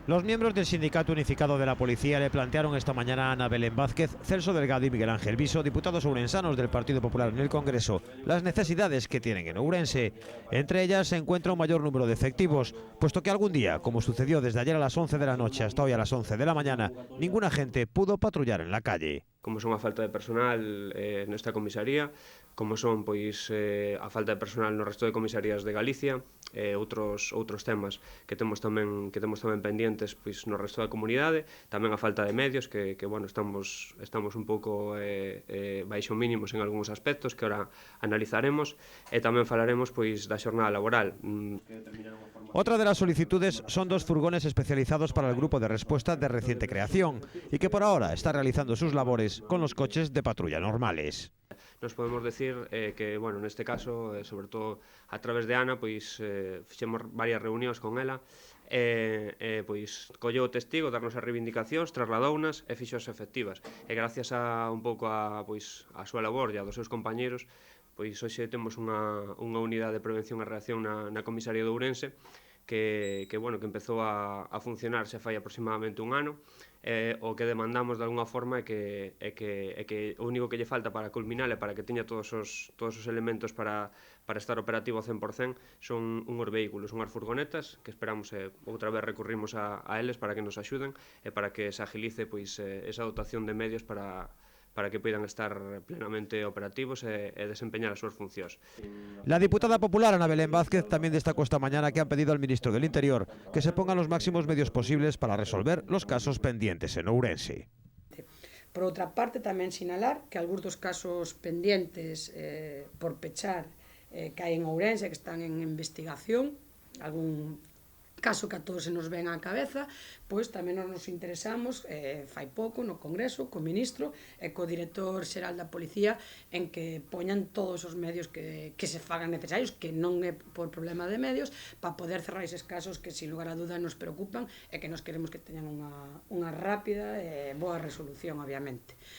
Los miembros del Sindicato Unificado de la Policía le plantearon esta mañana a Ana Belén Vázquez, Celso Delgado y Miguel Ángel Viso, diputados ourensanos del Partido Popular en el Congreso, las necesidades que tienen en Ourense. Entre ellas se encuentra un mayor número de efectivos, puesto que algún día, como sucedió desde ayer a las 11 de la noche hasta hoy a las 11 de la mañana, ningún agente pudo patrullar en la calle. Como son a falta de personal nesta comisaría, como son pois a falta de personal no resto de comisarías de Galicia, outros temas que temos tamén pendientes pois no resto da comunidade, tamén a falta de medios que bueno, estamos un pouco baixo mínimos en algúns aspectos que ahora analizaremos, e tamén falaremos pois da xornada laboral. Otra de las solicitudes son 2 furgones especializados para el grupo de respuesta de reciente creación y que por ahora está realizando sus labores con los coches de patrulla normales. Nos podemos decir que, bueno, neste caso, sobre todo a través de Ana, pois fixemos varias reunións con ela, pois colleu o testigo, darnos as reivindicacións, trasladounas e fixoas efectivas. E gracias a un pouco a súa labor e a dos seus compañeros, pois hoxe temos unha unidade de prevención e reacción na comisaría de Ourense que empezou a funcionar xa fai aproximadamente un ano. O que demandamos de alguna forma é que o único que lle falta para culminar e para que teña todos os elementos para estar operativo ao 100% son unhos vehículos, unhas furgonetas que esperamos outra vez recurrimos a eles para que nos axuden e para que se agilice pois esa dotación de medios para que poidan estar plenamente operativos e desempeñar as súas funcións. La diputada popular Ana Belén Vázquez también destacó esta mañana que han pedido al ministro del Interior que se pongan los máximos medios posibles para resolver los casos pendientes en Ourense. Por outra parte, tamén sinalar que algúns dos casos pendientes por pechar que hai en Ourense, que están en investigación, algún caso que a todos se nos ven á cabeza, pois tamén nos interesamos, fai pouco, no Congreso, co ministro e co director xeral da Policía, en que poñan todos os medios que se fagan necesarios, que non é por problema de medios, para poder cerrar eses casos que, sin lugar a duda, nos preocupan e que nos queremos que teñan unha rápida e boa resolución, obviamente.